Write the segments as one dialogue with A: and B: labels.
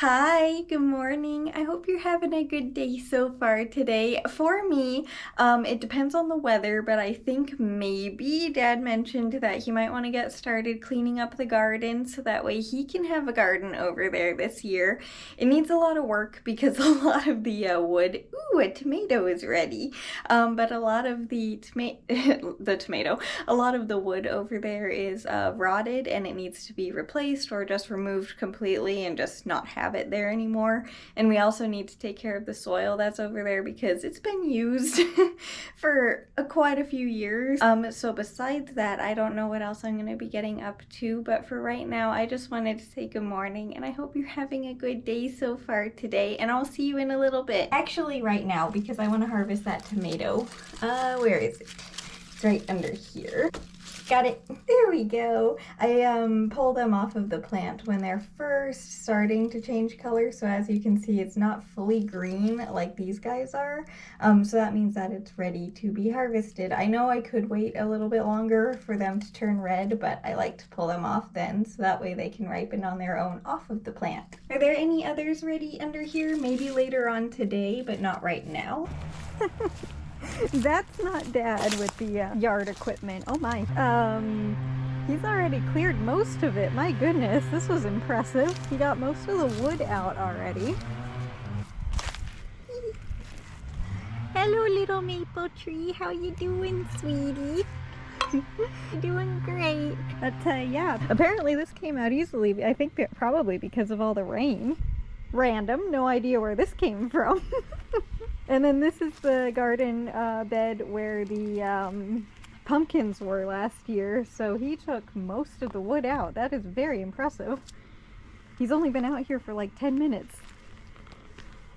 A: Hi, good morning. I hope you're having a good day so far today. For me, it depends on the weather, but I think maybe Dad mentioned that he might want to get started cleaning up the garden so that way he can have a garden over there this year. It needs a lot of work because a lot of the wood, ooh, a tomato is ready. But a lot of the a lot of the wood over there is rotted and it needs to be replaced or just removed completely and just not have it there anymore. And we also need to take care of the soil that's over there because it's been used for quite a few years. So besides that, I don't know what else I'm going to be getting up to, but for right now, I just wanted to say good morning and I hope you're having a good day so far today, and I'll see you in a little bit. Actually right now, because I want to harvest that tomato. Where is it? It's right under here. Got it. There we go. I pull them off of the plant when they're first starting to change color. So as you can see, it's not fully green like these guys are. So that means that it's ready to be harvested. I know I could wait a little bit longer for them to turn red, but I like to pull them off then so that way they can ripen on their own off of the plant. Are there any others ready under here? Maybe later on today, but not right now. That's not Dad with the yard equipment. Oh my. He's already cleared most of it. My goodness, this was impressive. He got most of the wood out already. Hello, little maple tree. How you doing, sweetie? Doing great. But yeah, apparently this came out easily. I think that probably because of all the rain. Random, no idea where this came from. And then this is the garden bed where the pumpkins were last year, so he took most of the wood out. That is very impressive. He's only been out here for like 10 minutes.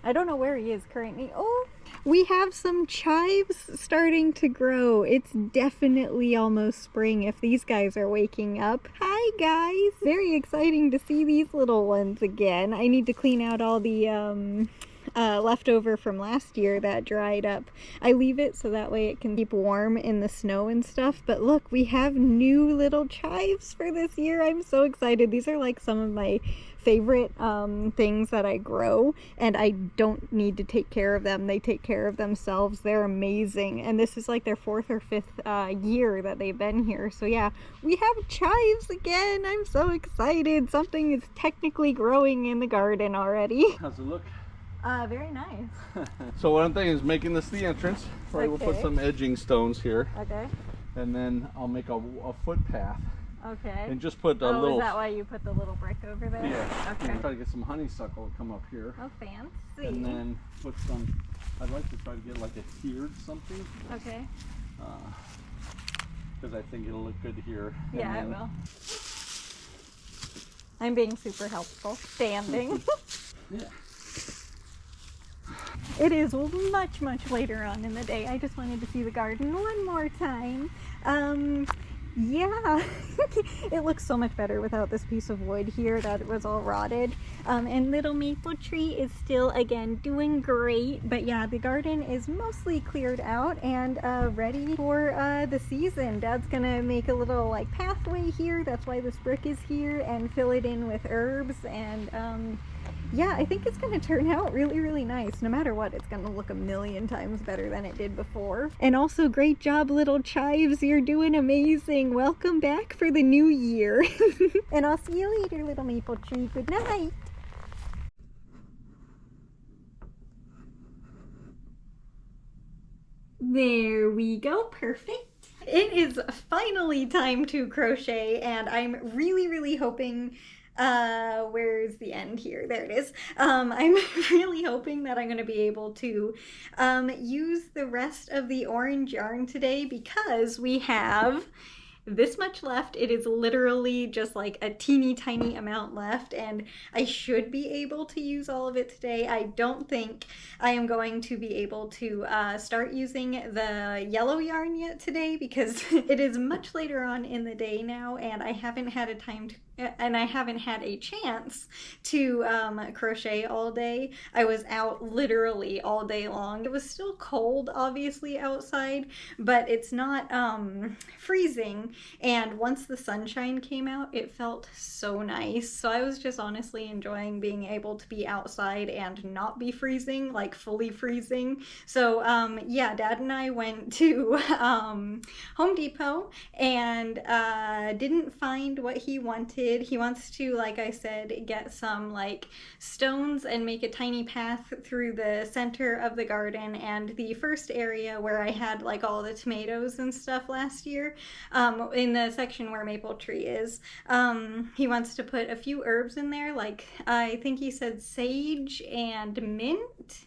A: I don't know where he is currently. Oh, we have some chives starting to grow. It's definitely almost spring if these guys are waking up. Hi guys! Very exciting to see these little ones again. I need to clean out all the leftover from last year that dried up. I leave it so that way it can keep warm in the snow and stuff. But look, we have new little chives for this year. I'm so excited. These are like some of my favorite things that I grow, and I don't need to take care of them. They take care of themselves. They're amazing, and this is like their 4th or 5th year that they've been here. So yeah, we have chives again. I'm so excited. Something is technically growing in the garden already.
B: How's it look?
A: Very nice.
B: So what I'm thinking is making this the entrance. Right,
A: okay.
B: We'll put some edging stones here.
A: Okay.
B: And then I'll make a footpath.
A: Okay.
B: And just put a little...
A: is that why you put the little brick over there?
B: Yeah.
A: Okay.
B: And try to get some honeysuckle to come up here.
A: Oh, fancy.
B: And then put some... I'd like to try to get like a tiered something.
A: Okay.
B: Because I think it'll look good here.
A: Yeah, it will. I'm being super helpful. Standing.
B: Yeah.
A: It is much, much later on in the day. I just wanted to see the garden one more time. Yeah, it looks so much better without this piece of wood here that was all rotted. And little maple tree is still, again, doing great. But yeah, the garden is mostly cleared out and ready for the season. Dad's gonna make a little like pathway here. That's why this brick is here, and fill it in with herbs. And yeah, I think it's going to turn out really, really nice. No matter what, it's going to look a million times better than it did before. And also, great job, little chives. You're doing amazing. Welcome back for the new year. And I'll see you later, little maple tree. Good night. There we go. Perfect. It is finally time to crochet, and I'm really, really hoping... where's the end here? There it is. I'm really hoping that I'm going to be able to use the rest of the orange yarn today because we have this much left. It is literally just like a teeny tiny amount left, and I should be able to use all of it today. I don't think I am going to be able to start using the yellow yarn yet today because it is much later on in the day now, and I haven't had a time to and I haven't had a chance to crochet all day. I was out literally all day long. It was still cold, obviously, outside, but it's not freezing. And once the sunshine came out, it felt so nice. So I was just honestly enjoying being able to be outside and not be freezing, like fully freezing. So yeah, Dad and I went to Home Depot and didn't find what he wanted. He wants to, like I said, get some like stones and make a tiny path through the center of the garden. And the first area where I had like all the tomatoes and stuff last year, in the section where Maple Tree is, he wants to put a few herbs in there, like I think he said sage and mint,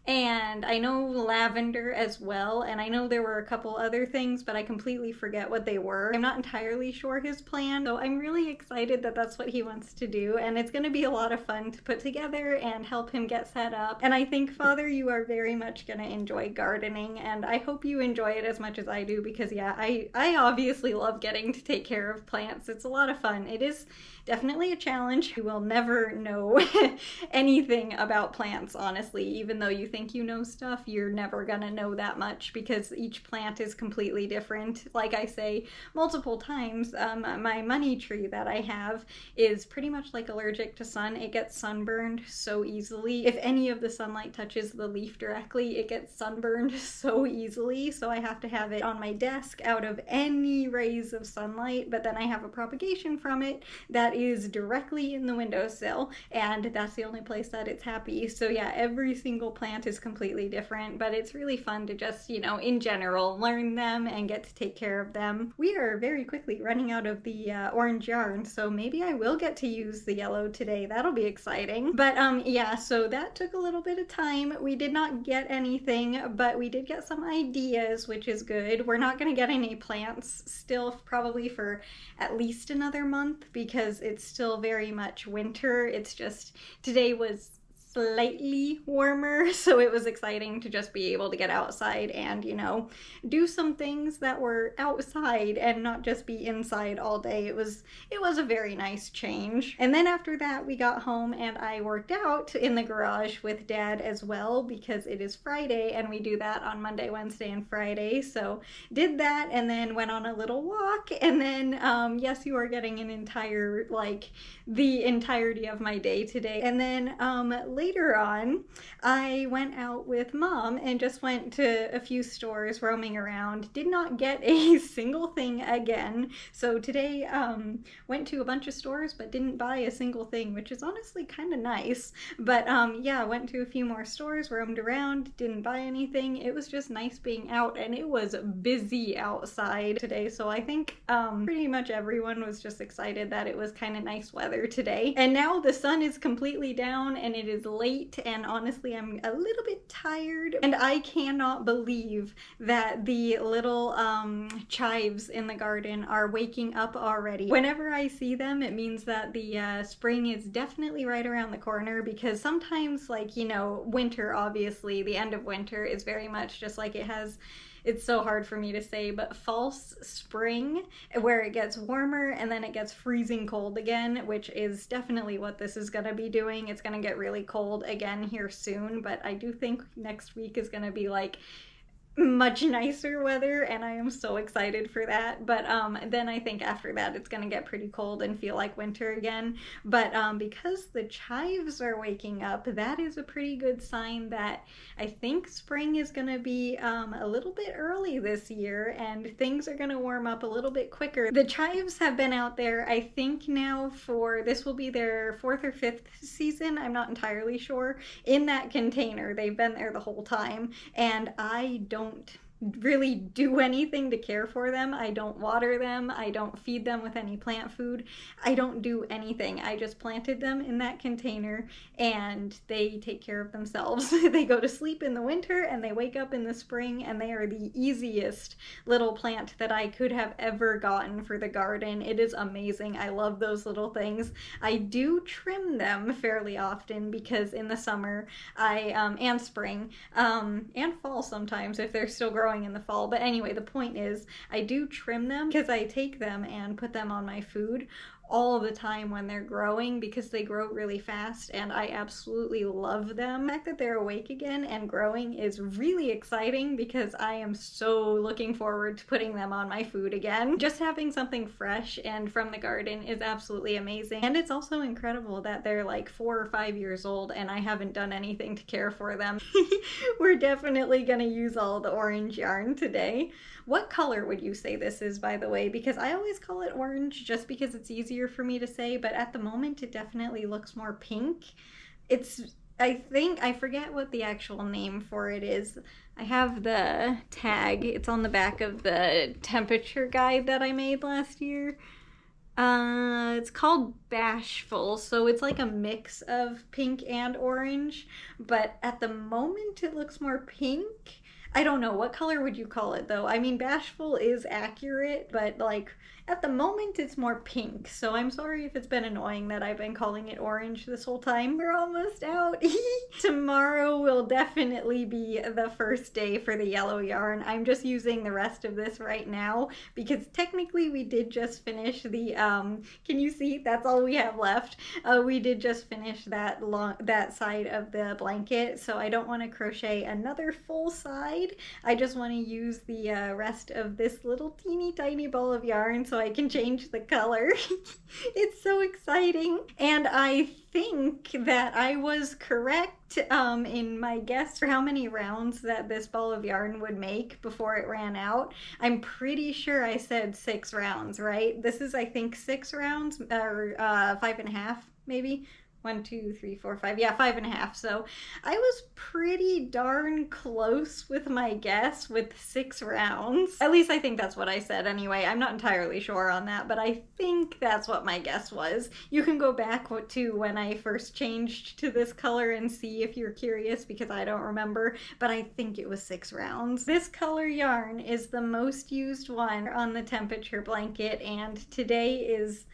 A: and I know lavender as well, and I know there were a couple other things, but I completely forget what they were. I'm not entirely sure his plan, so I'm really excited that that's what he wants to do, and it's going to be a lot of fun to put together and help him get set up. And I think, Father, you are very much going to enjoy gardening, and I hope you enjoy it as much as I do, because yeah, I obviously love getting to take care of plants. It's a lot of fun. It is definitely a challenge. You will never know anything about plants, honestly. Even though you think you know stuff, you're never gonna know that much because each plant is completely different. Like I say multiple times, my money tree that I have is pretty much like allergic to sun. It gets sunburned so easily. If any of the sunlight touches the leaf directly, it gets sunburned so easily. So I have to have it on my desk out of any rays of sunlight, but then I have a propagation from it that is directly in the windowsill, and that's the only place that it's happy. So yeah, every single plant is completely different, but it's really fun to just, you know, in general, learn them and get to take care of them. We are very quickly running out of the orange yarn, so maybe I will get to use the yellow today. That'll be exciting. But yeah, so that took a little bit of time. We did not get anything, but we did get some ideas, which is good. We're not going to get any plants still probably for at least another month because it's still very much winter. It's just today was slightly warmer, so it was exciting to just be able to get outside and, you know, do some things that were outside and not just be inside all day. It was a very nice change. And then after that, we got home and I worked out in the garage with Dad as well because it is Friday and we do that on Monday, Wednesday, and Friday. So did that and then went on a little walk, and then yes, you are getting an entire, like, the entirety of my day today. And then later on, I went out with Mom and just went to a few stores roaming around. Did not get a single thing again. So today, went to a bunch of stores but didn't buy a single thing, which is honestly kind of nice. But yeah, went to a few more stores, roamed around, didn't buy anything. It was just nice being out, and it was busy outside today. So I think pretty much everyone was just excited that it was kind of nice weather today. And now the sun is completely down and it is late, and honestly I'm a little bit tired, and I cannot believe that the little chives in the garden are waking up already. Whenever I see them, it means that the spring is definitely right around the corner, because sometimes, like, you know, winter, obviously the end of winter is very much just like it has, it's so hard for me to say, but false spring, where it gets warmer and then it gets freezing cold again, which is definitely what this is gonna be doing. It's gonna get really cold again here soon, but I do think next week is gonna be like much nicer weather, and I am so excited for that. But then I think after that it's gonna get pretty cold and feel like winter again. But because the chives are waking up, that is a pretty good sign that I think spring is gonna be a little bit early this year, and things are gonna warm up a little bit quicker. The chives have been out there, I think now for, this will be their 4th or 5th season, I'm not entirely sure, in that container. They've been there the whole time, and I don't really do anything to care for them. I don't water them. I don't feed them with any plant food. I don't do anything. I just planted them in that container and they take care of themselves. They go to sleep in the winter and they wake up in the spring, and they are the easiest little plant that I could have ever gotten for the garden. It is amazing. I love those little things. I do trim them fairly often because in the summer and spring, and fall sometimes if they're still growing in the fall. But anyway, the point is I do trim them because I take them and put them on my food, all the time when they're growing because they grow really fast and I absolutely love them. The fact that they're awake again and growing is really exciting because I am so looking forward to putting them on my food again. Just having something fresh and from the garden is absolutely amazing. And it's also incredible that they're like 4 or 5 years old and I haven't done anything to care for them. We're definitely gonna use all the orange yarn today. What color would you say this is, by the way? Because I always call it orange just because it's easier for me to say, but at the moment it definitely looks more pink. It's, I think, I forget what the actual name for it is. I have the tag, it's on the back of the temperature guide that I made last year. It's called Bashful, so it's like a mix of pink and orange, but at the moment it looks more pink. I don't know, what color would you call it though? I mean, Bashful is accurate, but like at the moment it's more pink, so I'm sorry if it's been annoying that I've been calling it orange this whole time. We're almost out. Tomorrow will definitely be the first day for the yellow yarn. I'm just using the rest of this right now because technically we did just finish the, can you see? That's all we have left. We did just finish that side of the blanket, so I don't want to crochet another full side. I just want to use the rest of this little teeny tiny ball of yarn so I can change the color. It's so exciting. And I think that I was correct in my guess for how many rounds that this ball of yarn would make before it ran out. I'm pretty sure I said 6 rounds, right? This is, I think, 6 rounds, or 5.5 maybe. 1, 2, 3, 4, 5. Yeah, 5.5. So I was pretty darn close with my guess with 6 rounds. At least I think that's what I said anyway. I'm not entirely sure on that, but I think that's what my guess was. You can go back to when I first changed to this color and see if you're curious because I don't remember, but I think it was 6 rounds. This color yarn is the most used one on the temperature blanket, and today is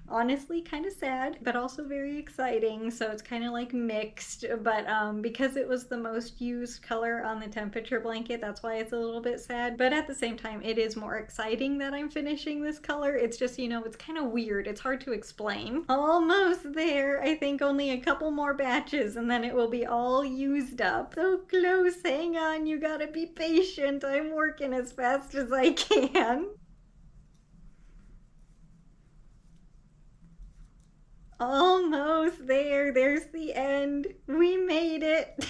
A: honestly kind of sad but also very exciting, so it's kind of like mixed, but because it was the most used color on the temperature blanket, that's why it's a little bit sad, but at the same time it is more exciting that I'm finishing this color. It's just, you know, it's kind of weird, it's hard to explain. Almost there. I think only a couple more batches and then it will be all used up. So close, hang on, you gotta be patient. I'm working as fast as I can. Almost there. There's the end. We made it.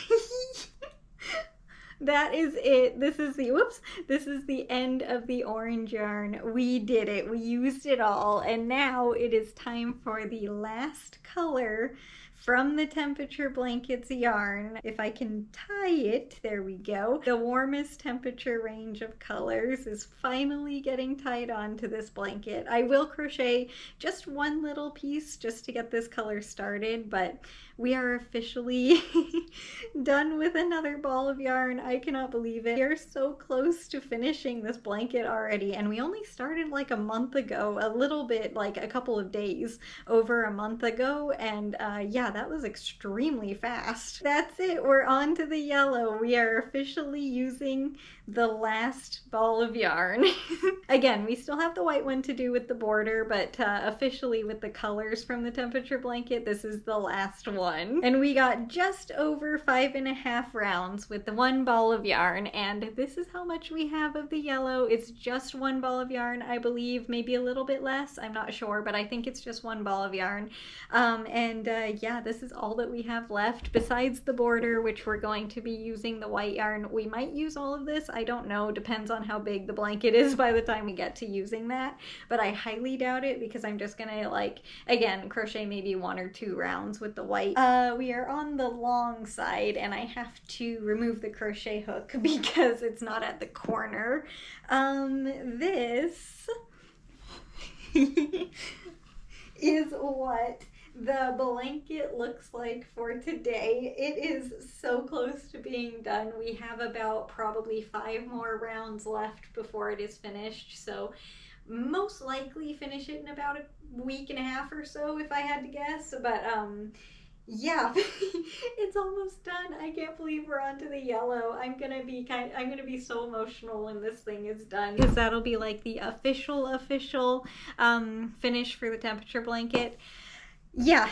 A: That is it. This is the, whoops, this is the end of the orange yarn. We did it. We used it all. And now it is time for the last color from the temperature blankets yarn. If I can tie it, there we go. The warmest temperature range of colors is finally getting tied onto this blanket. I will crochet just one little piece just to get this color started, but we are officially done with another ball of yarn. I cannot believe it. We are so close to finishing this blanket already, and we only started like a month ago, a little bit, like a couple of days over a month ago, and yeah, that was extremely fast. That's it, we're on to the yellow. We are officially using the last ball of yarn. Again, we still have the white one to do with the border, but officially with the colors from the temperature blanket, this is the last one. And we got just over 5.5 rounds with the one ball of yarn, and this is how much we have of the yellow. It's just one ball of yarn, I believe, maybe a little bit less, I'm not sure, but I think it's just one ball of yarn. Yeah, this is all that we have left besides the border, which we're going to be using the white yarn. We might use all of this, I don't know, depends on how big the blanket is by the time we get to using that, but I highly doubt it because I'm just gonna, like, again, crochet maybe 1 or 2 rounds with the white. We are on the long side and I have to remove the crochet hook because it's not at the corner. This is what the blanket looks like for today. It is so close to being done. We have about probably 5 more rounds left before it is finished, so most likely finish it in about a week and a half or so if I had to guess, but Yeah, it's almost done. I can't believe we're on to the yellow. I'm gonna be so emotional when this thing is done because that'll be like the official finish for the temperature blanket. Yeah,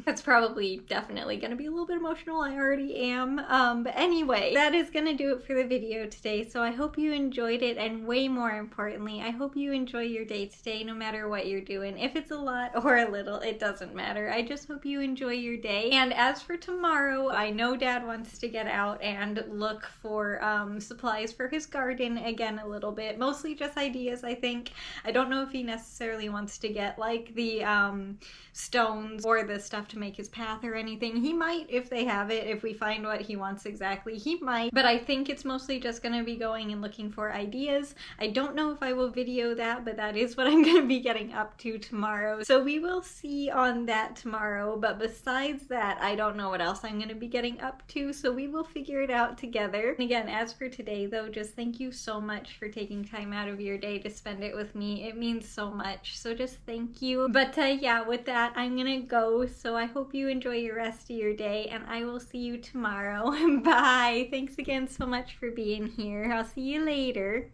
A: that's probably definitely gonna be a little bit emotional. I already am. But anyway, that is gonna do it for the video today. So I hope you enjoyed it, and way more importantly, I hope you enjoy your day today no matter what you're doing. If it's a lot or a little, it doesn't matter. I just hope you enjoy your day. And as for tomorrow, I know Dad wants to get out and look for supplies for his garden again a little bit. Mostly just ideas, I think. I don't know if he necessarily wants to get like the stones or the stuff to make his path or anything. He might if they have it, if we find what he wants exactly, he might. But I think it's mostly just gonna be going and looking for ideas. I don't know if I will video that, but that is what I'm gonna be getting up to tomorrow. So we will see on that tomorrow. But besides that, I don't know what else I'm gonna be getting up to, so we will figure it out together. And again, as for today though, just thank you so much for taking time out of your day to spend it with me. It means so much, so just thank you. But yeah, with that, I'm gonna go, so I hope you enjoy your rest of your day, and I will see you tomorrow. Bye! Thanks again so much for being here. I'll see you later.